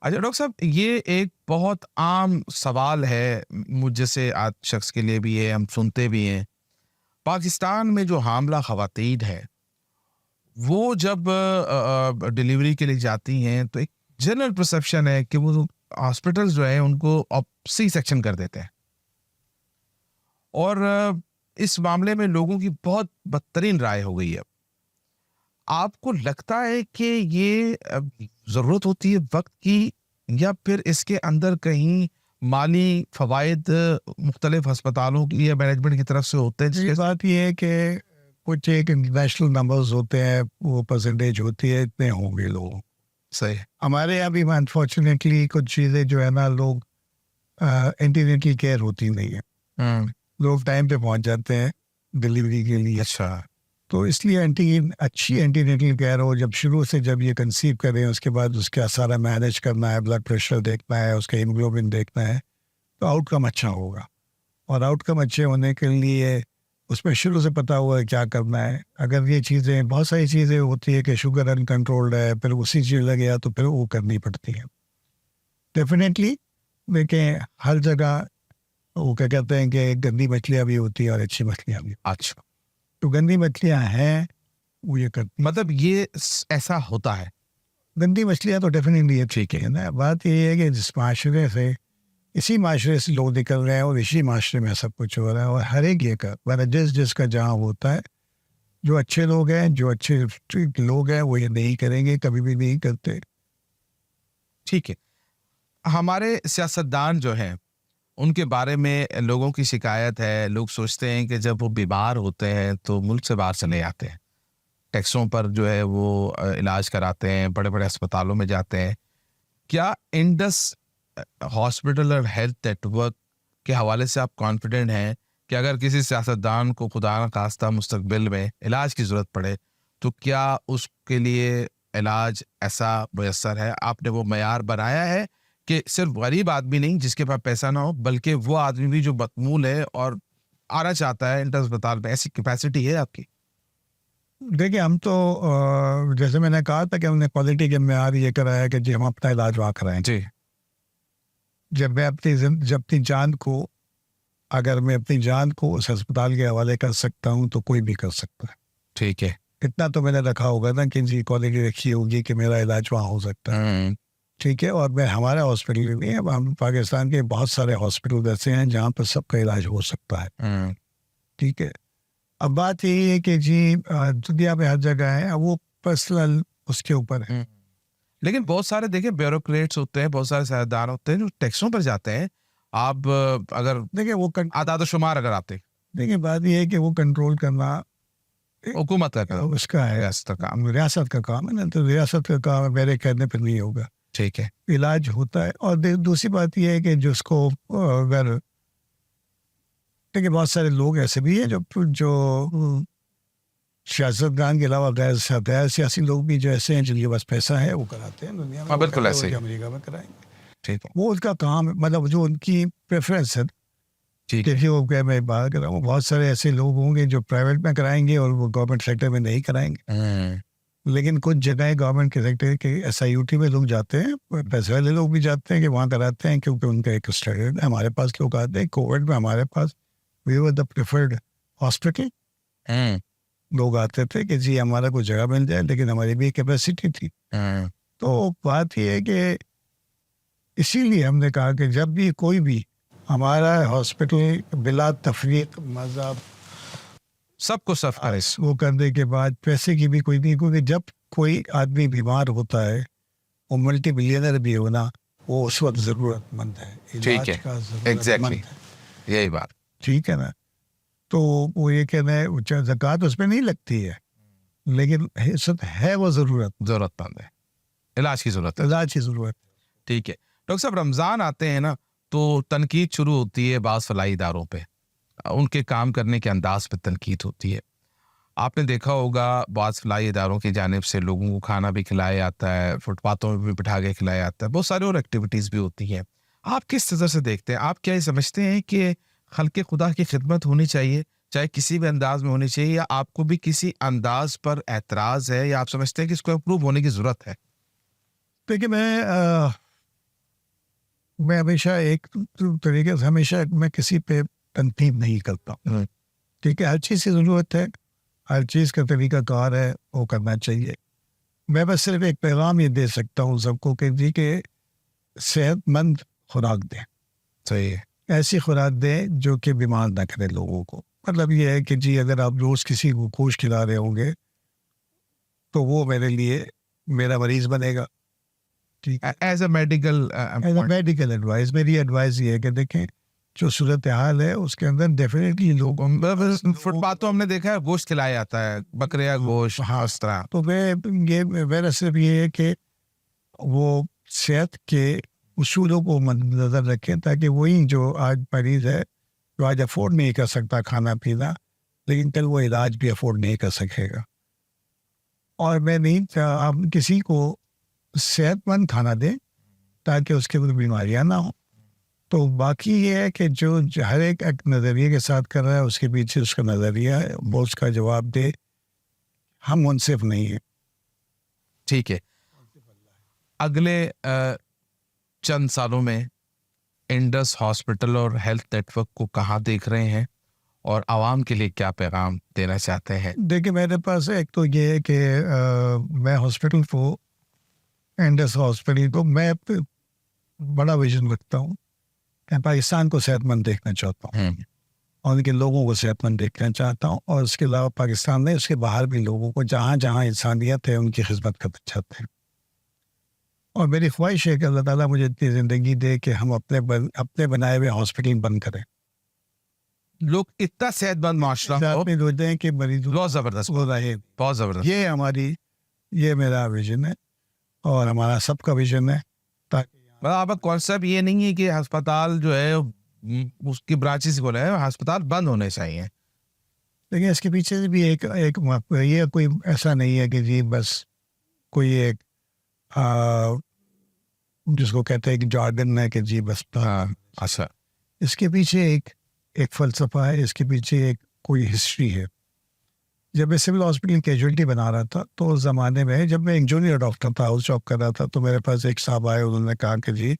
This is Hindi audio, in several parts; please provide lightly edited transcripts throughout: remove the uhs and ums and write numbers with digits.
अच्छा डॉक्टर साहब, ये एक बहुत आम सवाल है मुझ जैसे आज शख्स के लिए भी है, हम सुनते भी हैं। पाकिस्तान में जो हामला खवातीन है, वो जब डिलीवरी के लिए जाती हैं तो एक जनरल परसेप्शन है कि वो हॉस्पिटल्स जो है उनको सी सेक्शन कर देते हैं। और इस मामले में लोगों की बहुत बदतरीन राय हो गई है। आपको लगता है कि ये ज़रूरत होती है वक़्त की, या फिर इसके अंदर कहीं माली फ़वाइद मुख्तलिफ अस्पतालों की या मैनेजमेंट की तरफ से होते हैं ये जिसके बात ये है कि कुछ एक इंटरनेशनल नंबर्स होते हैं, वो परसेंटेज होती है, इतने होंगे लोग। सही है? हमारे यहाँ भी अनफॉर्चुनेटली कुछ चीज़ें जो है ना, लोग एंटीनेटल केयर होती नहीं है, हुँ, लोग टाइम पे पहुँच जाते हैं डिलीवरी के लिए। अच्छा, तो इसलिए अच्छी एंटीनेटल केयर हो, जब शुरू से जब ये कंसीव करें, उसके बाद उसका सारा मैनेज करना है, ब्लड प्रेशर देखना है, उसका हीमोग्लोबिन देखना है, तो आउटकम अच्छा होगा। और आउटकम अच्छे होने के लिए उसमें शुरू से पता हुआ है क्या करना है। अगर ये चीज़ें, बहुत सारी चीज़ें होती है कि शुगर अनकंट्रोल्ड है, फिर उसी चीज़ लग गया तो फिर वो करनी पड़ती है डेफिनेटली। देखें, हर जगह वो क्या कहते हैं कि गंदी मछलियाँ भी होती हैं और अच्छी मछलियाँ भी। अच्छा। तो गंदी मछलियाँ हैं, वो ये करती। मतलब ये ऐसा होता है। गंदी मछलियाँ तो डेफिनेटली ये ठीक है। है ना। बात ये है कि जिस माशरे से, इसी माशरे से लोग निकल रहे हैं और इसी माशरे में सब कुछ हो रहा है, और हर एक ये का मतलब जिसका जहाँ होता है, जो अच्छे लोग हैं, जो अच्छे लोग हैं, वो ये नहीं करेंगे, कभी भी नहीं करते। ठीक है। हमारे सियासतदान जो हैं, उनके बारे में लोगों की शिकायत है, लोग सोचते हैं कि जब वो बीमार होते हैं तो मुल्क से बाहर चले जाते हैं। टैक्सों पर जो है वो इलाज कराते हैं, बड़े-बड़े अस्पतालों में जाते हैं। क्या इंडस हॉस्पिटल और हेल्थ नेटवर्क के हवाले से आप कॉन्फिडेंट हैं कि अगर किसी सियासतदान को खुदा न खास्ता मुस्तकबिल में इलाज की ज़रूरत पड़े, तो क्या उसके लिए इलाज ऐसा मुयस्सर है? आपने वो मयार बनाया है कि सिर्फ़ गरीब आदमी नहीं जिसके पास पैसा ना हो, बल्कि वो आदमी भी जो बदमूल है और आना चाहता है इंटर अस्पताल में, ऐसी कैपेसिटी है आपकी? देखिए, हम तो जैसे मैंने कहा था कि हमने क्वालिटी के म्यार ये कराया कि जी हम अपना इलाज वहाँ कराएं। जी, जब मैं अपनी जान को, अगर मैं अपनी जान को उस अस्पताल के हवाले कर सकता हूँ तो कोई भी कर सकता है। ठीक है। इतना तो मैंने रखा होगा ना कि जी क्वालिटी रखी होगी कि मेरा इलाज वहाँ हो सकता है। हुँ, ठीक है। और मैं, हमारा हॉस्पिटल भी नहीं है, हम पाकिस्तान के बहुत सारे हॉस्पिटल ऐसे हैं जहाँ पर सबका इलाज हो सकता है। हुँ। ठीक है। अब बात यही है कि जी दुनिया में हर जगह है, अब वो पर्सनल उसके ऊपर है। हुँ। लेकिन बहुत सारे देखिए ब्यूरोक्रेट्स होते हैं, बहुत सारे सियासतदान होते हैं जो टैक्सों पर जाते हैं। आप अगर देखिए आदाद-ओ-शुमार अगर आते, देखिए, बात ये है कि वो कंट्रोल करना हुकूमत का काम, उसका है, रियासत का काम। रियासत का काम है ना। तो रियासत का काम है, मेरे कहने पर नहीं होगा। ठीक है। इलाज होता है। और दूसरी बात ये है कि जिसको अगर, देखिए बहुत सारे लोग ऐसे भी हैं जो सियासतदान के अलावा गैर सियासी लोग भी जो ऐसे हैं जिनके पास पैसा है, वो कराते हैं दुनिया में। हाँ, वो बिल्कुल कहते ऐसे हैं कि ही। अमेरिका में कराएंगे, ठीक है। वो उनका काम है, मतलब जो उनकी प्रेफरेंस है। ठीक है। देखिए, वो क्या, मैं बात कर रहा हूँ, बहुत सारे ऐसे लोग होंगे जो प्राइवेट में कराएंगे और वो गवर्नमेंट सेक्टर में नहीं कराएंगे। हुँ, लेकिन कुछ जगह गवर्नमेंट के सेक्टर के SIUT में लोग जाते हैं, पैसे वाले लोग भी जाते हैं कि वहाँ कराते हैं, क्योंकि उनका एक स्टैंडर्ड है। हमारे पास लोग आते हैं, कोविड में हमारे पास we were the preferred hospital. हुँ, लोग आते थे कि जी हमारा कोई जगह मिल जाए, लेकिन हमारी भी कैपेसिटी थी। हुँ। तो बात ये है कि इसीलिए हमने कहा कि जब भी कोई भी हमारा हॉस्पिटल बिला तफरीक मज़हब सबको सफ़ारिश। वो करने के बाद पैसे की भी कोई नहीं, क्योंकि जब कोई आदमी बीमार होता है, वो मल्टी बिलियनर भी हो ना, वो उस वक्त ज़रूरतमंद है, ठीक इलाज है। का एग्ज़ैक्टली, ज़रूरतमंद है। यही बात। ठीक है ना। तो वो ये कहना है, ज़कात उसमें नहीं लगती है, लेकिन है वो ज़रूरत, ज़रूरतमंद है, इलाज की ज़रूरत है। इलाज की ज़रूरत। ठीक है। डॉक्टर साहब, रमज़ान आते हैं ना, तो तनकीद शुरू होती है बाज़ फलाही इदारों पे। उनके काम करने के अंदाज़ पे तनकीद होती है। आपने देखा होगा बाज़ फलाही इदारों की जानिब से लोगों को खाना भी खिलाया जाता है, फुटपाथों में भी बिठा के खिलाया जाता है, बहुत सारी और एक्टिविटीज़ भी होती हैं। आप किस नज़र से देखते हैं? आप क्या ये समझते हैं कि खल्क़े खुदा की खिदमत होनी चाहिए, चाहे किसी भी अंदाज़ में होनी चाहिए, या आपको भी किसी अंदाज़ पर एतराज़ है, या आप समझते हैं कि इसको इम्प्रूव होने की ज़रूरत है? देखिए, मैं मैं हमेशा एक तरीके से हमेशा मैं किसी पे तनकीद नहीं करता हूँ, ठीक है। हर चीज़ की ज़रूरत है, हर चीज़ का तरीका कार है, वो करना चाहिए। मैं बस सिर्फ एक पैगाम ये दे सकता हूँ सबको कि जी के सेहतमंद खुराक दें, सही है। ऐसी खुराक दें जो कि बीमार ना करे लोगों को। मतलब ये है कि जी अगर आप रोज़ किसी को गोश्त खिला रहे होंगे तो वो मेरे लिए मेरा मरीज़ बनेगा, ठीक है। As a medical as a medical advice मेरी एडवाइस ये है कि देखें जो सूरत हाल है उसके अंदर डेफिनेटली लोग फुटपाथ तो हमने देखा है गोश्त खिलाया जाता है, बकरे का गोश्त, हाँ। इस तरह। तो ये मेरा सिर्फ ये है कि वो सेहत के उसूलों को मद्देनजर रखें ताकि वही जो आज मरीज है जो आज अफोर्ड नहीं कर सकता खाना पीना, लेकिन कल वो इलाज भी अफोर्ड नहीं कर सकेगा। और मैं नहीं आप किसी को सेहतमंद खाना दें ताकि उसके कोई बीमारियां ना हो। तो बाकी ये है कि जो हर एक नज़रिए के साथ कर रहा है उसके पीछे उसका नज़रिया है, वो उसका जवाब दे। हम मुनसिफ नहीं है। ठीक है। अगले चंद सालों में इंडस हॉस्पिटल और हेल्थ नेटवर्क को कहाँ देख रहे हैं और आवाम के लिए क्या पैगाम देना चाहते हैं? देखिए मेरे पास एक तो ये है कि मैं हॉस्पिटल को इंडस हॉस्पिटल को मैं बड़ा विजन रखता हूँ। मैं पाकिस्तान को सेहतमंद देखना चाहता हूँ और उनके लोगों को सेहतमंद देखना चाहता हूँ, और उसके अलावा पाकिस्तान में उसके बाहर भी लोगों को जहाँ जहाँ इंसानियत है उनकी खिदमत करना चाहते हैं। और मेरी ख्वाहिश है कि अल्लाह ताला मुझे इतनी ज़िंदगी दे कि हम अपने बनाए हुए हॉस्पिटल बंद करें। लोग इतना सेहतमंद माशरा हो, में होते हैं कि मरीजों बहुत जबरदस्त, हो रहे। बहुत जबरदस्त। ये मेरा विजन है और हमारा सबका विजन है। ताकि मतलब आपका कॉन्सेप्ट ये नहीं है कि अस्पताल जो है उसकी ब्रांचेस बोले हैं अस्पताल बंद होने चाहिए। लेकिन इसके पीछे से भी एक ये कोई ऐसा नहीं है कि जी बस कोई एक जिसको कहते हैं कि जॉर्डन है कि जी बस। हाँ, अच्छा। इसके पीछे एक फ़लसफ़ा है, इसके पीछे एक कोई हिस्ट्री है। जब मैं सिविल हॉस्पिटल कैजुअलिटी बना रहा था तो उस ज़माने में जब मैं एक जूनियर डॉक्टर था, हाउस जॉब कर रहा था, तो मेरे पास एक साहब आए, उन्होंने कहा कि जी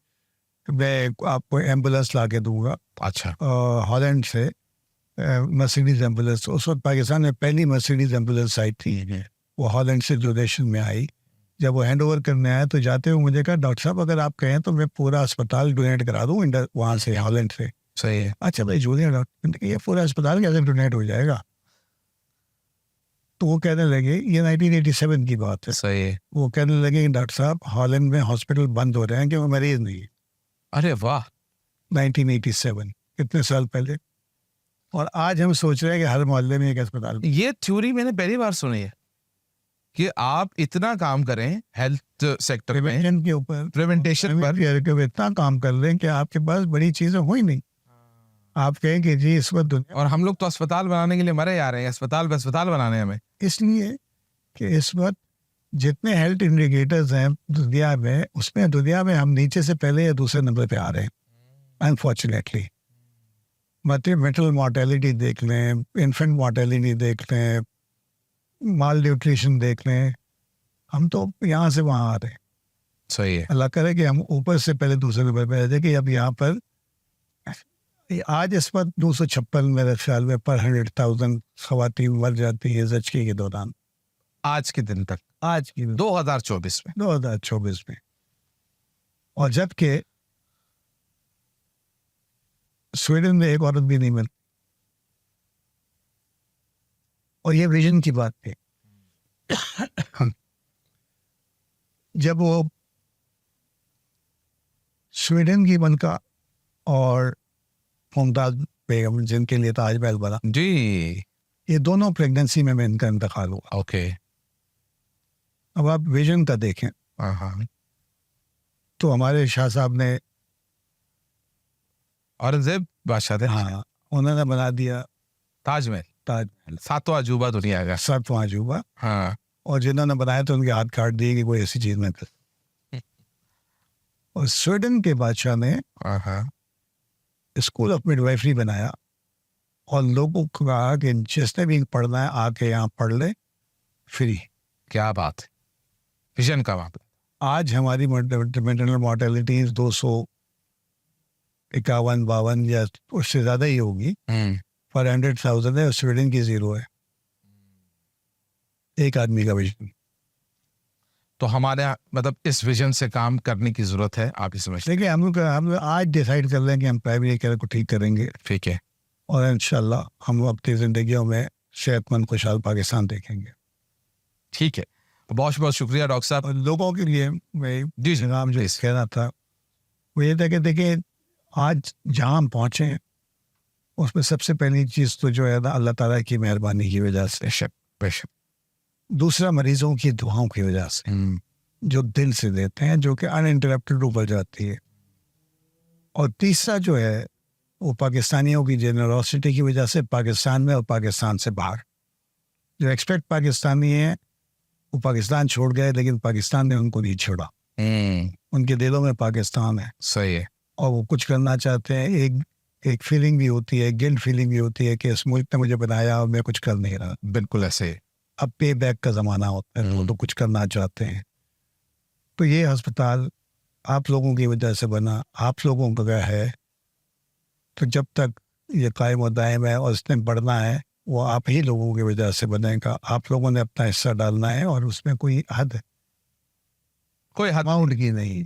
मैं आपको एम्बुलेंस ला के दूँगा। अच्छा। हॉलैंड से मर्सिडीज़ एम्बुलेंस, उस वक्त पाकिस्तान में पहली मर्सिडीज़ एम्बुलेंस आई थी, वो हॉलैंड से डोनेशन में आई। जब वो हैंड ओवर करने आया तो जाते हुए मुझे कहा डॉक्टर साहब अगर आप कहें तो मैं पूरा अस्पताल डोनेट करा दूँ वहाँ से, हॉलैंड से। सही है। अच्छा भाई जूनियर डॉक्टर, ये पूरा अस्पताल कैसे डोनेट हो जाएगा? तो वो कहने लगे, ये 1987 की बात है। सही है। वो कहने लगे कि डॉक्टर साहब हॉलैंड में हॉस्पिटल बंद हो रहे हैं कि वो मरीज नहीं है। अरे वाह। 1987, कितने साल पहले। और आज हम सोच रहे हैं कि हर मोहल्ले में एक अस्पताल। ये थ्योरी मैंने पहली बार सुनी है कि आप इतना काम करें हेल्थ सेक्टर में, प्रिवेंशन के ऊपर, प्रिवेंटेशन पर, इतना काम कर रहे हैं कि आपके पास बड़ी चीजें हो ही नहीं। आप कहें कि जी इस वक्त दुनिया, और हम लोग तो अस्पताल बनाने के लिए मरे जा रहे हैं, अस्पताल पे अस्पताल बनाने हमें। इसलिए कि इस वक्त जितने हेल्थ इंडिकेटर्स हैं दुनिया में, उसमें दुनिया में हम नीचे से पहले या दूसरे नंबर पे आ रहे हैं अनफॉर्चुनेटली। मेटल मॉर्टेलिटी देख लें, इन्फेंट मॉर्टेलिटी देख लें, माल न्यूट्रिशन देख लें, हम तो यहाँ से वहाँ आ रहे हैं। सही है। अल्लाह करे कि हम ऊपर से पहले दूसरे नंबर पे आ जाए कि अब यहाँ पर आज इस वक्त 256 मेरे ख्याल में पर 100,000 खवातीन मर जाती है ज़चकी के दौरान, आज के दिन तक, आज की 2024 में। 2024 में। और जबकि स्वीडन में एक औरत भी नहीं मिलती। और ये विजन की बात थी। जब वो स्वीडन की मलका और मुमताज बेगम जिनके लिए ताजमहल बना, जी, ये दोनों प्रेगनेंसी में इनका इंतकाल हुआ। ओके। अब आप विजन का देखें हाँ, तो हमारे शाह साहब ने, औरंगजेब बादशाह थे, हाँ, उन्होंने बना दिया ताजमहल, ताजमहल, सातवां अजूबा दुनिया का। 7वां अजूबा। हाँ। और जिन्होंने बनाया तो उनके हाथ काट दिए कि कोई ऐसी चीज में कर। और स्वीडन के बादशाह ने हाँ। स्कूल ऑफ मिडवाइफरी बनाया और लोगों को कहा कि जिसने भी पढ़ना है आके यहाँ पढ़ ले, फ्री। क्या बात है, विजन का मामला। आज हमारी मेटरनल मॉर्टेलिटी 200 51-52 या उससे ज़्यादा ही होगी, पर 100,000 है, स्वीडन की 0 है, एक आदमी का विजन। तो हमारे मतलब इस विजन से काम करने की जरूरत है, आप ये समझते देखिए हम आज डिसाइड कर लें कि हम प्राइमरी केयर को ठीक करेंगे, हैं? ठीक है, और इंशाल्लाह हम अपनी ज़िंदगियों में सेहतमंद खुशहाल पाकिस्तान देखेंगे। ठीक है, बहुत बहुत शुक्रिया डॉक्टर साहब। और लोगों के लिए मैं जी जी, नाम जो प्लीज। कहना था वो ये था कि देखिए आज जहाँ हम पहुँचे उसमें सबसे पहली चीज़ तो जो है ना अल्लाह ताला की मेहरबानी की वजह से, बेशक बेशक। दूसरा मरीजों की दुआओं की वजह से जो दिल से देते हैं, जो कि अनइंटरप्टेड ऊपर जाती है, और तीसरा जो है वो पाकिस्तानियों की जेनरोसिटी की वजह से, पाकिस्तान में और पाकिस्तान से बाहर जो एक्सपेक्ट पाकिस्तानी है वो पाकिस्तान छोड़ गए, लेकिन पाकिस्तान ने उनको नहीं छोड़ा, उनके दिलों में पाकिस्तान है सही है। और वो कुछ करना चाहते हैं। एक फीलिंग भी होती है, गिल्ट फीलिंग भी होती है कि इस मुल्क ने मुझे बनाया और मैं कुछ कर नहीं रहा। बिल्कुल ऐसे ही। अब पे बैक का ज़माना होता है, वो तो कुछ करना चाहते हैं। तो ये अस्पताल आप लोगों की वजह से बना, आप लोगों का है, तो जब तक ये कायम और दायम है और इसने बढ़ना है वो आप ही लोगों की वजह से बनेगा। आप लोगों ने अपना हिस्सा डालना है और उसमें कोई हद कोई हद अमाउंट की नहीं।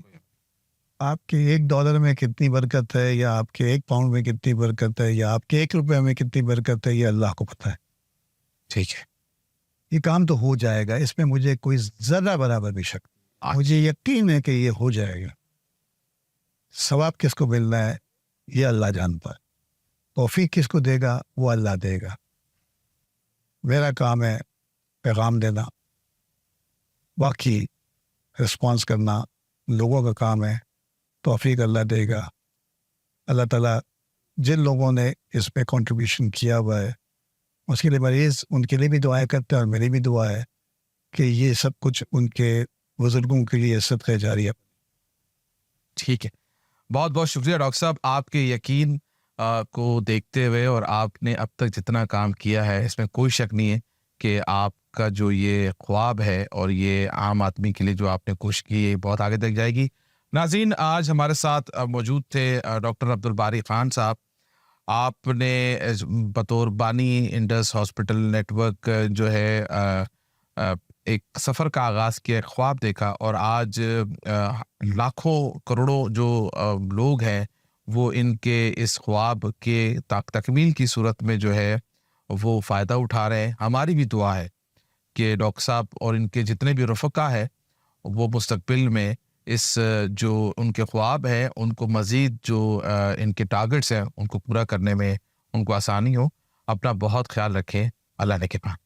आपके $1 में कितनी बरकत है, या आपके 1 पाउंड में कितनी बरकत है, या आपके 1 रुपये में कितनी बरकत है, ये अल्लाह को पता है। ठीक है। ये काम तो हो जाएगा, इसमें मुझे कोई ज़रा बराबर भी शक, मुझे यकीन है कि ये हो जाएगा। सवाब किसको मिलना है ये अल्लाह जानता है, तौफीक किसको देगा वो अल्लाह देगा। मेरा काम है पैगाम देना, बाकी रिस्पॉन्स करना लोगों का काम है, तौफीक अल्लाह देगा। अल्लाह ताला जिन लोगों ने इस पे कंट्रीब्यूशन किया हुआ है उसके लिए मरीज़ उनके लिए भी दुआएं करते हैं, और मेरी भी दुआ है कि ये सब कुछ उनके बुजुर्गों के लिए सदक़े जारिया। ठीक है, बहुत बहुत शुक्रिया डॉक्टर साहब। आपके यकीन को देखते हुए और आपने अब तक जितना काम किया है इसमें कोई शक नहीं है कि आपका जो ये ख्वाब है और ये आम आदमी के लिए जो आपने कोशिश की है बहुत आगे तक जाएगी। नाज़रीन, आज हमारे साथ मौजूद थे डॉक्टर अब्दुल बारी खान साहब। आपने बतौर बानी इंडस हॉस्पिटल नेटवर्क जो है एक सफ़र का आगाज़ किया, ख्वाब देखा, और आज लाखों करोड़ों जो लोग हैं वो इनके इस ख्वाब के तकमील की सूरत में जो है वो फ़ायदा उठा रहे हैं। हमारी भी दुआ है कि डॉक्टर साहब और इनके जितने भी रफ़क़ा है वो मुस्तक़बिल में इस जो उनके ख्वाब हैं उनको मज़ीद जो इनके टारगेट्स हैं उनको पूरा करने में उनको आसानी हो। अपना बहुत ख्याल रखें। अल्लाह ने के पास।